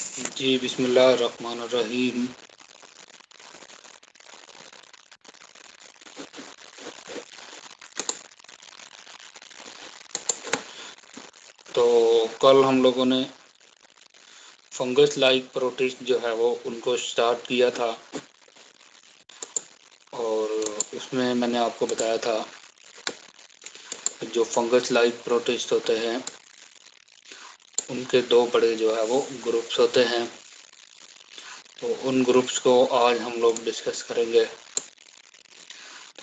जी बिस्मिल्लाह रहमान रहीम। तो कल हम लोगों ने फंगस लाइक प्रोटिस्ट जो है वो उनको स्टार्ट किया था और उसमें मैंने आपको बताया था जो फंगस लाइक प्रोटिस्ट होते हैं उनके दो बड़े जो है वो ग्रुप्स होते हैं। तो उन ग्रुप्स को आज हम लोग डिस्कस करेंगे।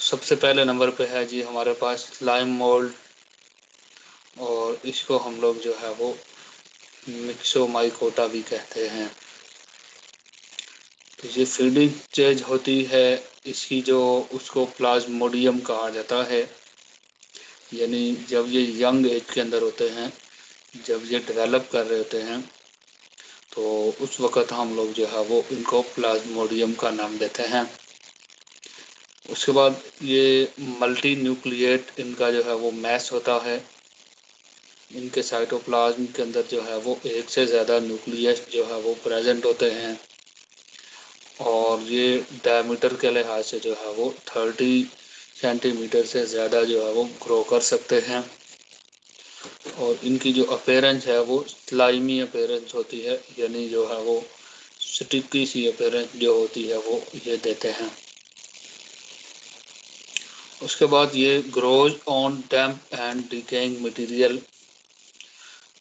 सबसे पहले नंबर पे है जी हमारे पास स्लाइम मोल्ड, और इसको हम लोग जो है वो मिक्सोमाइकोटा भी कहते हैं। तो ये फीडिंग स्टेज होती है इसकी, जो उसको प्लाज्मोडियम कहा जाता है। यानी जब ये यंग एज के अंदर होते हैं, जब ये डेवलप कर रहे होते हैं, तो उस वक़्त हम लोग जो है वो इनको प्लाज्मोडियम का नाम देते हैं। उसके बाद ये मल्टी न्यूक्लिएट इनका जो है वो मैस होता है। इनके साइटोप्लाज्म के अंदर जो है वो एक से ज़्यादा न्यूक्लियस जो है वो प्रेजेंट होते हैं, और ये डायमीटर के लिहाज से जो है वो 30 सेंटीमीटर से ज़्यादा जो है वो ग्रो कर सकते हैं। और इनकी जो अपीयरेंस है वो स्लाइमी अपीयरेंस होती है, यानी जो है वो स्टिकी सी अपीयरेंस जो होती है वो ये देते हैं। उसके बाद ये grows on damp and decaying material.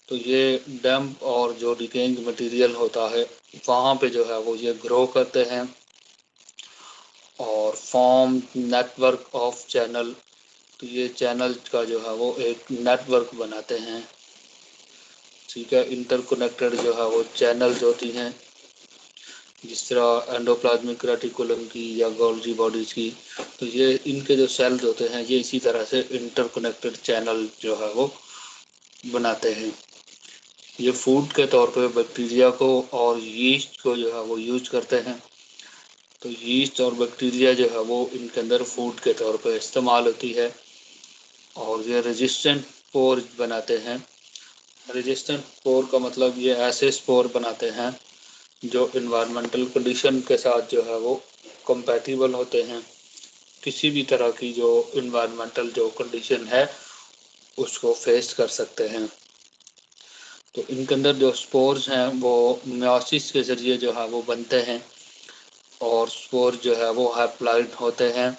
तो ये डैम्प और जो डिकेइंग मटेरियल होता है वहाँ पे जो है वो ये ग्रो करते हैं और फॉर्म नेटवर्क ऑफ चैनल। तो ये चैनल का जो है वो एक नेटवर्क बनाते हैं। ठीक है, इंटरकनेक्टेड जो है वो चैनल्स होती हैं, जिस तरह एंडोप्लाज्मिक रेटिकुलम की या गोल्जी बॉडीज की। तो ये इनके जो सेल्स होते हैं ये इसी तरह से इंटरकनेक्टेड चैनल जो है वो बनाते हैं। ये फूड के तौर पे बैक्टीरिया को और यीस्ट को जो है वो यूज करते हैं। तो यीस्ट और बैक्टीरिया जो है वो इनके अंदर फूड के तौर पे इस्तेमाल होती है, और ये रेजिस्टेंट स्पोर बनाते हैं। रेजिस्टेंट स्पोर का मतलब ये ऐसे स्पोर बनाते हैं जो इन्वायरमेंटल कंडीशन के साथ जो है वो कंपैटिबल होते हैं। किसी भी तरह की जो इन्वायरमेंटल जो कंडीशन है उसको फेस कर सकते हैं। तो इनके अंदर जो स्पोर्स हैं वो मियोसिस के ज़रिए जो है वो बनते हैं, और स्पोर जो है वो हैप्लॉइड होते हैं,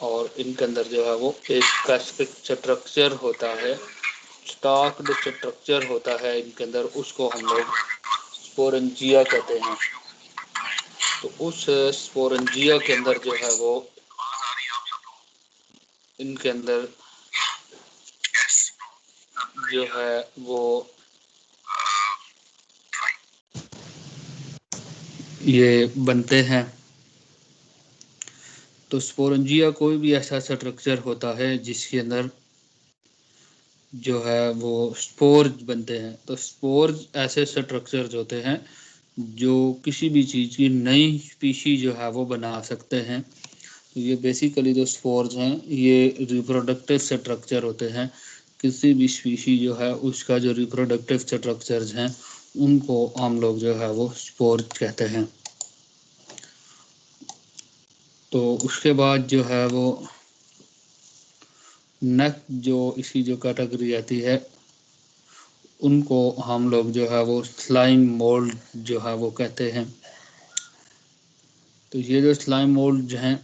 और इनके अंदर जो है वो एक स्पेसिफिक स्ट्रक्चर होता है, स्टॉक्ड स्ट्रक्चर होता है इनके अंदर, उसको हम लोग स्पोरेंजिया कहते हैं। तो उस स्पोरेंजिया के अंदर जो है वो इनके अंदर जो है वो ये बनते हैं। तो स्पोरेंजिया कोई भी ऐसा स्ट्रक्चर होता है जिसके अंदर जो है वो स्पोर्स बनते हैं। तो स्पोर्स ऐसे स्ट्रक्चर्स होते हैं जो किसी भी चीज़ की नई स्पीशी जो है वो बना सकते हैं। तो ये बेसिकली जो स्पोर्स हैं ये रिप्रोडक्टिव स्ट्रक्चर होते हैं। किसी भी स्पीशी जो है उसका जो रिप्रोडक्टिव स्ट्रक्चर्स हैं उनको हम लोग जो है वो स्पोर्स कहते हैं। तो उसके बाद जो है वो नेक्स्ट जो इसकी जो कैटेगरी आती है उनको हम लोग जो है वो स्लाइम मोल्ड जो है वो कहते हैं। तो ये जो स्लाइम मोल्ड जो हैं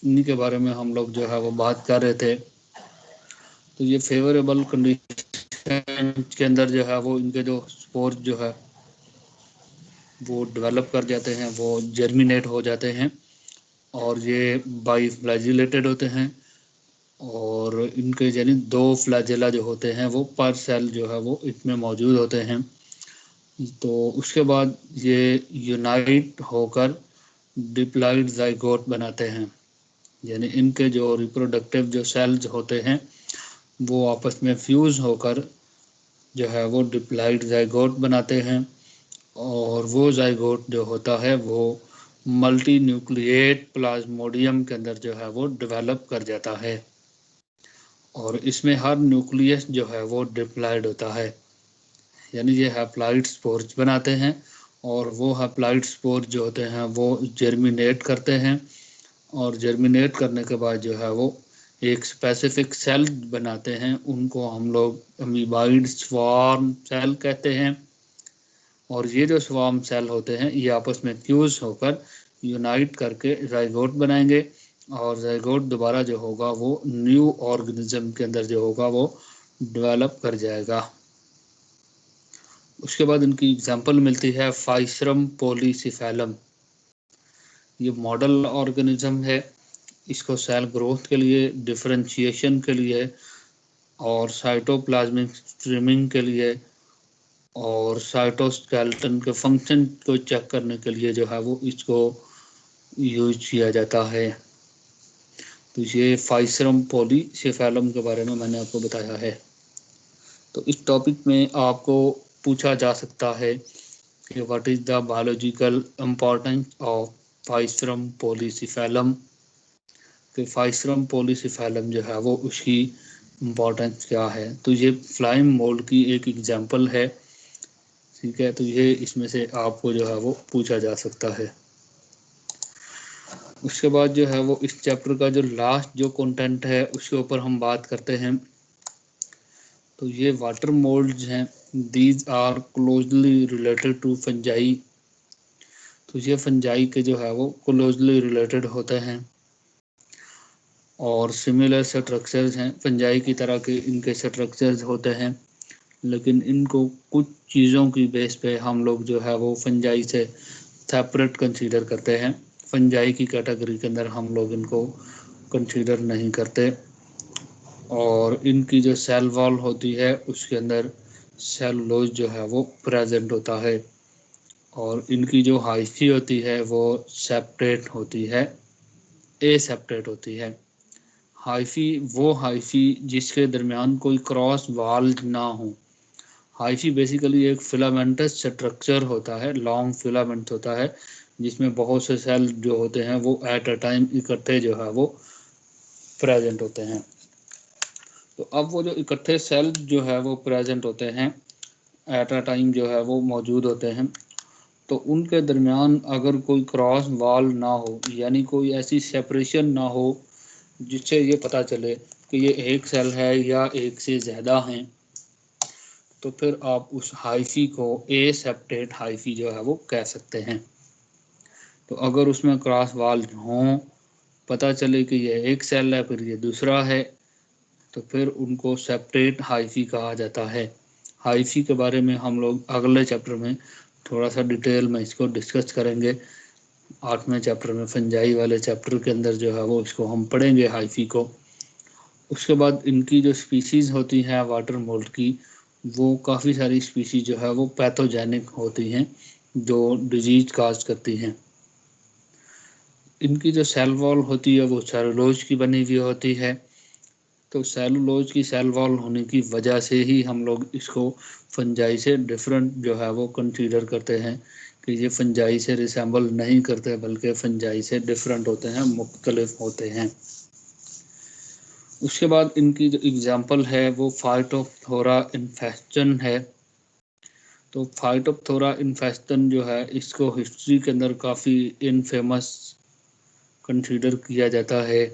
इन्हीं के बारे में हम लोग जो है वो बात कर रहे थे। तो ये फेवरेबल कंडीशन के अंदर जो है वो इनके जो स्पोर जो है वो डेवलप कर जाते हैं, वो जर्मिनेट हो जाते हैं, और ये बाई फ्लैजिलेटेड होते हैं, और इनके यानी 2 फ्लैजेला जो होते हैं वो पर सेल जो है वो इसमें मौजूद होते हैं। तो उसके बाद ये यूनाइट होकर डिप्लॉइड ज़ाइगोट बनाते हैं। यानी इनके जो रिप्रोडक्टिव जो सेल्स होते हैं वो आपस में फ्यूज़ होकर जो है वो डिप्लॉइड ज़ाइगोट बनाते हैं, और वो ज़ाइगोट जो होता है वो मल्टी न्यूक्लिएट प्लाज्मोडियम के अंदर जो है वो डेवलप कर जाता है, और इसमें हर न्यूक्लियस जो है वो डिप्लॉइड होता है। यानी ये हैप्लॉइड स्पोर्स बनाते हैं, और वो हैप्लॉइड स्पोर जो होते हैं वो जर्मिनेट करते हैं, और जर्मिनेट करने के बाद जो है वो एक स्पेसिफिक सेल बनाते हैं, उनको हम लोग अमीबाइड स्वार्म सेल कहते हैं। और ये जो स्वार्म सेल होते हैं ये आपस में फ्यूज होकर यूनाइट करके जाइगोट बनाएंगे, और जाइगोट दोबारा जो होगा वो न्यू ऑर्गेनिज्म के अंदर जो होगा वो डेवलप कर जाएगा। उसके बाद इनकी एग्जांपल मिलती है फाइसरम पॉलीसिफेलम। ये मॉडल ऑर्गेनिज्म है, इसको सेल ग्रोथ के लिए, डिफरेंशिएशन के लिए और साइटोप्लाज्मिक स्ट्रीमिंग के लिए और साइटोस्केलेटन के फंक्शन को चेक करने के लिए जो है वो इसको यूज किया जाता है। तो ये फाइसरम पॉलीसिफेलम के बारे में मैंने आपको बताया है। तो इस टॉपिक में आपको पूछा जा सकता है कि what is the biological importance of Physarum polycephalum, कि फाइसरम पॉलीसिफेलम जो है वो उसकी इम्पोर्टेंस क्या है। तो ये फ्लाइंग मोल्ड की एक एग्जांपल है, ठीक है। तो ये इसमें से आपको जो है वो पूछा जा सकता है। उसके बाद जो है वो इस चैप्टर का जो लास्ट जो कंटेंट है उसके ऊपर हम बात करते हैं। तो ये वाटर मोल्ड्स हैं, these are closely related to fungi. तो ये फंजाई के जो है वो क्लोजली रिलेटेड होते हैं और सिमिलर स्ट्रक्चर्स हैं, फंजाई की तरह के इनके स्ट्रक्चर्स होते हैं, लेकिन इनको कुछ चीज़ों की बेस पे हम लोग जो है वो फंजाई से सेपरेट कंसीडर करते हैं। फंजाई की कैटेगरी के अंदर हम लोग इनको कंसीडर नहीं करते। और इनकी जो सेल वॉल होती है उसके अंदर सेलुलोज जो है वो प्रेजेंट होता है, और इनकी जो हाइफी होती है वो सेपरेट होती है, एसेपरेट होती है। हाइफी वो हाइफी जिसके दरमियान कोई क्रॉस वाल ना हो। हाइफी बेसिकली एक फिलामेंटस स्ट्रक्चर होता है, लॉन्ग फिलामेंट होता है, जिसमें बहुत से सेल जो होते हैं वो एट अ टाइम इकट्ठे जो है वो प्रेजेंट होते हैं। तो अब वो जो इकट्ठे सेल जो है वो प्रेजेंट होते हैं, एट अ टाइम जो है वो मौजूद होते हैं, तो उनके दरमियान अगर कोई क्रॉस वाल ना हो, यानी कोई ऐसी सेपरेशन ना हो जिससे ये पता चले कि ये एक सेल है या एक से ज़्यादा हैं, तो फिर आप उस हाइफी को एसेप्टेट हाइफी जो है वो कह सकते हैं। तो अगर उसमें क्रॉस वाल हों, पता चले कि ये एक सेल है फिर ये दूसरा है, तो फिर उनको सेपरेट हाइफी कहा जाता है। हाइफी के बारे में हम लोग अगले चैप्टर में थोड़ा सा डिटेल में इसको डिस्कस करेंगे। 8वें चैप्टर में, फंजाई वाले चैप्टर के अंदर जो है वो इसको हम पढ़ेंगे हाइफी को। उसके बाद इनकी जो स्पीशीज़ होती हैं वाटर मोल्ड की, वो काफ़ी सारी स्पीशीज़ जो है वो पैथोजेनिक होती हैं जो डिजीज काज करती हैं। इनकी जो सेल वॉल होती है वो सेलुलोज की बनी हुई होती है। तो सेलुलोज की सेल वॉल होने की वजह से ही हम लोग इसको फंजाई से डिफरेंट जो है वो कंसीडर करते हैं कि ये फंजाई से रिसेंबल नहीं करते, बल्कि फंजाई से डिफरेंट होते हैं, मुख्तलिफ होते हैं। उसके बाद इनकी जो एग्जांपल है वो फाइटोप्थोरा इन्फेस्टन है। तो फाइटोप्थोरा इन्फेस्टन जो है इसको हिस्ट्री के अंदर काफ़ी इनफेमस कंसीडर किया जाता है,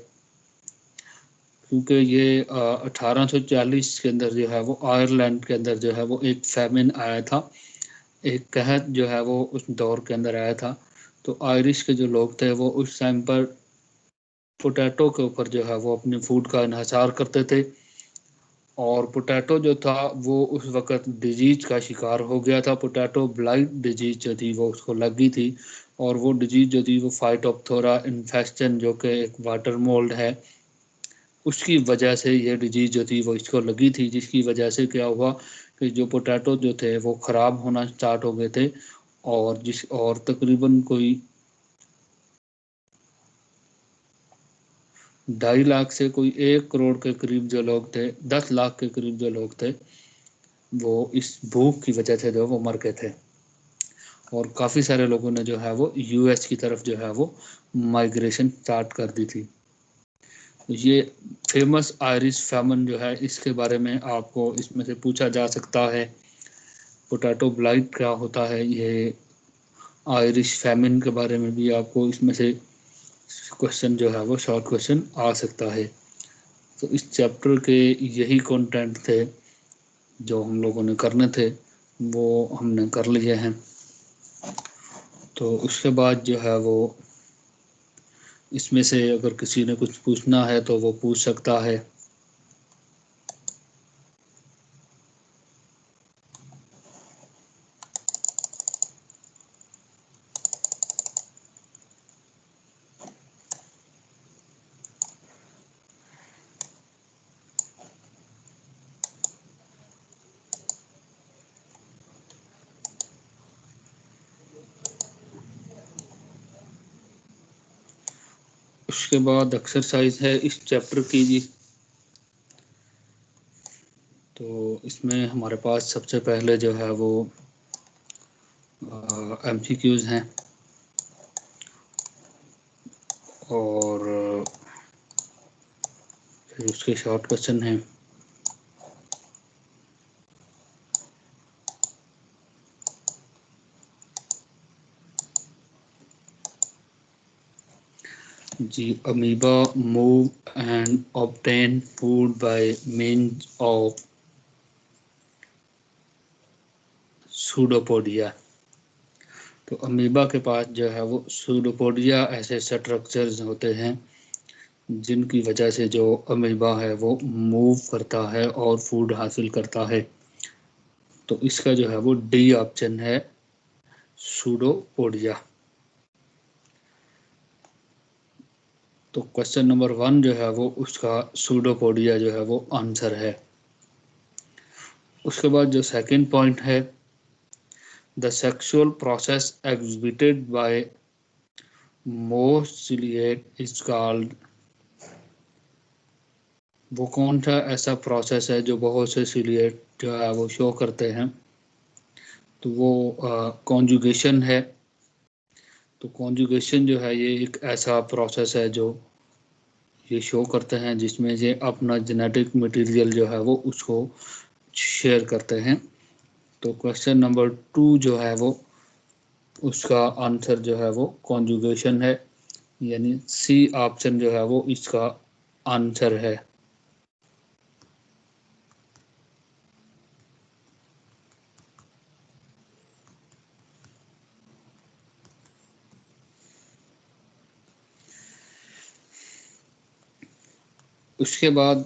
क्योंकि ये 1840 के अंदर जो है वो आयरलैंड के अंदर जो है वो एक फैमिन आया था, एक कहत जो है वो उस दौर के अंदर आया था। तो आयरिश के जो लोग थे वो उस टाइम पर पोटैटो के ऊपर जो है वो अपनी फूड का इन्हसार करते थे, और पोटैटो जो था वो उस वक़्त डिजीज का शिकार हो गया था। पोटैटो ब्लाइट डिजीज जो थी वो उसको लगी थी, और वो डिजीज जो थी वो फाइटोप्थोरा इन्फेस्टन जो कि एक वाटर मोल्ड है, उसकी वजह से ये डिजीज जो थी वो इसको लगी थी, जिसकी वजह से क्या हुआ कि जो पोटैटो जो थे वो ख़राब होना स्टार्ट हो गए थे, और तकरीबन कोई 2.5 लाख से कोई 1 करोड़ के करीब जो लोग थे, 10 लाख के करीब जो लोग थे, वो इस भूख की वजह से जो वो मर गए थे। और काफ़ी सारे लोगों ने जो है वो यूएस की तरफ जो है वो माइग्रेशन स्टार्ट कर दी थी। ये फेमस आयरिश फैमन जो है इसके बारे में आपको इसमें से पूछा जा सकता है। पोटैटो ब्लाइट क्या होता है, ये आयरिश फैमिन के बारे में भी आपको इसमें से क्वेश्चन जो है वो शॉर्ट क्वेश्चन आ सकता है। तो इस चैप्टर के यही कंटेंट थे जो हम लोगों ने करने थे, वो हमने कर लिए हैं। तो उसके बाद जो है वो इसमें से अगर किसी ने कुछ पूछना है तो वो पूछ सकता है। उसके बाद एक्सरसाइज है इस चैप्टर की जी। तो इसमें हमारे पास सबसे पहले जो है वो MCQs हैं और फिर उसके शॉर्ट क्वेश्चन हैं। जी, amoeba move and obtain food by means of pseudopodia. तो अमीबा के पास जो है वो सूडोपोडिया ऐसे स्ट्रक्चर्स होते हैं जिनकी वजह से जो अमीबा है वो मूव करता है और फूड हासिल करता है। तो इसका जो है वो डी ऑप्शन है, सूडोपोडिया। तो क्वेश्चन नंबर 1 जो है वो उसका सूडोपोडिया जो है वो आंसर है। उसके बाद जो सेकंड पॉइंट है, the sexual process exhibited by most ciliate is called. वो कौन सा ऐसा प्रोसेस है जो बहुत से सिलिएट जो है वो शो करते हैं? तो वो कॉन्जुगेशन है। तो कॉन्जुगेशन जो है ये एक ऐसा प्रोसेस है जो ये शो करते हैं जिसमें ये अपना जेनेटिक मटेरियल जो है वो उसको शेयर करते हैं। तो क्वेश्चन नंबर 2 जो है वो उसका आंसर जो है वो कॉन्जुगेशन है, यानी सी ऑप्शन जो है वो इसका आंसर है। उसके बाद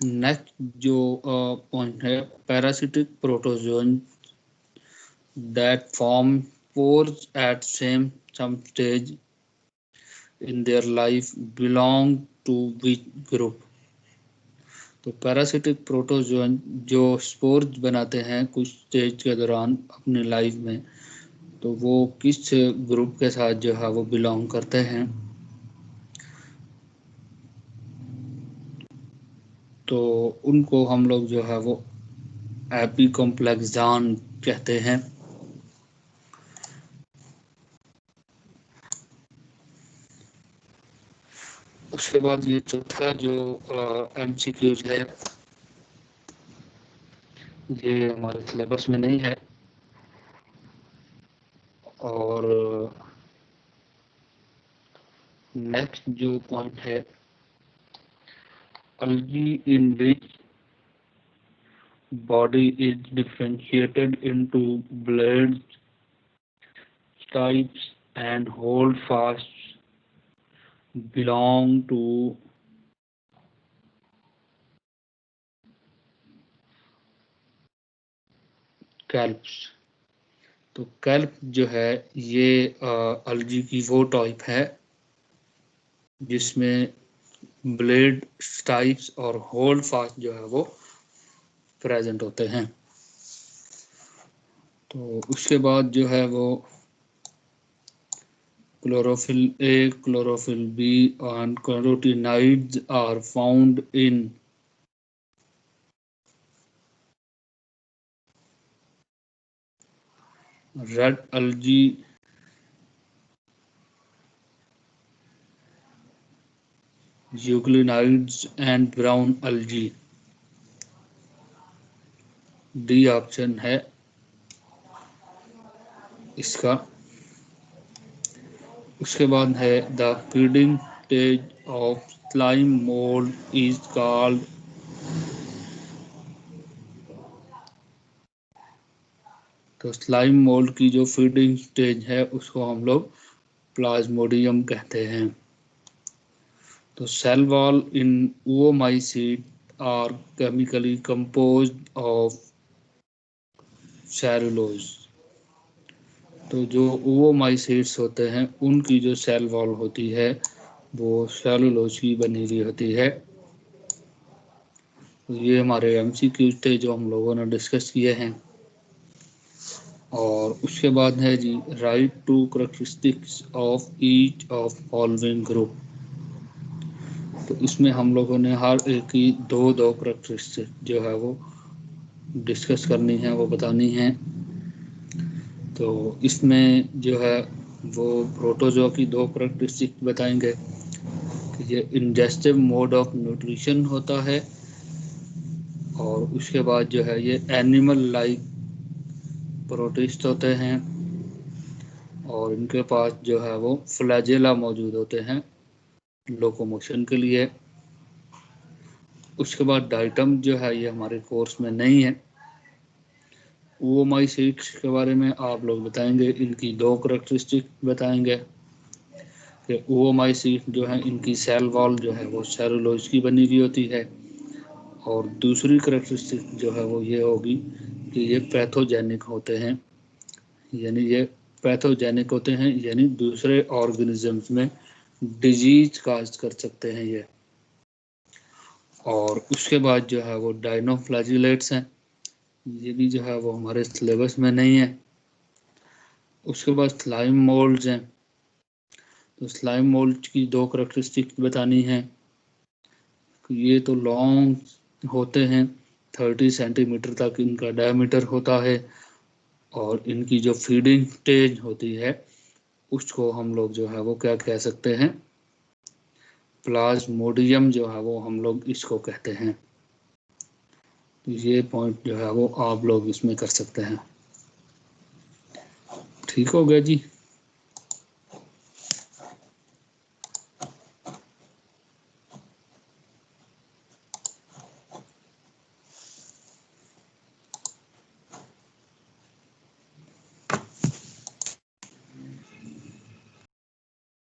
नेक्स्ट जो पॉइंट है, parasitic protozoan that form pores at some stage in their life belong to which group? तो पैरासिटिक प्रोटोजोन जो स्पोर्स बनाते हैं कुछ स्टेज के दौरान अपनी लाइफ में, तो वो किस ग्रुप के साथ जो है वो बिलोंग करते हैं? तो उनको हम लोग जो है वो एपिकॉम्प्लेक्सान कहते हैं। उसके बाद ये चौथा जो MCQs है ये हमारे सिलेबस में नहीं है। और नेक्स्ट जो पॉइंट है, algae in which body is differentiated into blades, stipes and holdfasts belong to kelps. तो कैल्प जो है ये अलगी की वो टाइप है जिसमें ब्लेड, स्टाइप्स और होल्ड फास्ट जो है वो प्रेजेंट होते हैं। तो उसके बाद जो है वो chlorophyll A, chlorophyll B and carotenoids are found in red algae, euglenides and brown algae। D option है इसका। उसके बाद है the feeding stage of slime mould is called, तो स्लाइम मोल्ड की जो फीडिंग स्टेज है उसको हम लोग प्लाज्मोडियम कहते हैं। तो cell wall in oomycete are chemically composed of cellulose, तो जो ओओमाइसीट्स होते हैं उनकी जो सेल वॉल होती है वो सेलुलोज की बनी हुई होती है। तो ये हमारे एमसीक्यू थे जो हम लोगों ने डिस्कस किए हैं। और उसके बाद है जी write two characteristics of each of following group, तो इसमें हम लोगों ने हर एक की दो दो कैरेक्टरिस्टिक जो है वो डिस्कस करनी है, वो बतानी है। तो इसमें जो है वो प्रोटोजोआ की दो कैरेक्टरिस्टिक बताएंगे कि ये इंजेस्टिव मोड ऑफ न्यूट्रिशन होता है, और उसके बाद जो है ये एनिमल लाइक प्रोटिस्ट होते हैं, और इनके पास जो है वो फ्लैजेला मौजूद होते हैं लोकोमोशन के लिए। उसके बाद डाइटम जो है ये हमारे कोर्स में नहीं है। ओओमाइसीट्स के बारे में आप लोग बताएंगे, इनकी दो कैरेक्टरिस्टिक बताएंगे कि ओओमाइसीट जो है इनकी सेल वॉल जो है वो सेलुलोज की बनी हुई होती है, और दूसरी कैरेक्टरिस्टिक जो है वो ये होगी कि ये पैथोजेनिक होते हैं, यानी ये पैथोजेनिक होते हैं यानी दूसरे ऑर्गेनिजम्स में डिजीज काज कर सकते हैं ये। और उसके बाद जो है वो डाइनोफ्लैजिलेट्स हैं, ये भी जो है वो हमारे सिलेबस में नहीं है। उसके बाद स्लाइम मोल्ड्स हैं, तो स्लाइम मोल्ड की दो कैरेक्टरिस्टिक बतानी है। ये तो लॉन्ग होते हैं, 30 सेंटीमीटर तक इनका डायमीटर होता है, और इनकी जो फीडिंग स्टेज होती है उसको हम लोग जो है वो क्या कह सकते हैं, प्लाज्मोडियम जो है वो हम लोग इसको कहते हैं। तो ये पॉइंट जो है वो आप लोग इसमें कर सकते हैं। ठीक हो गया जी।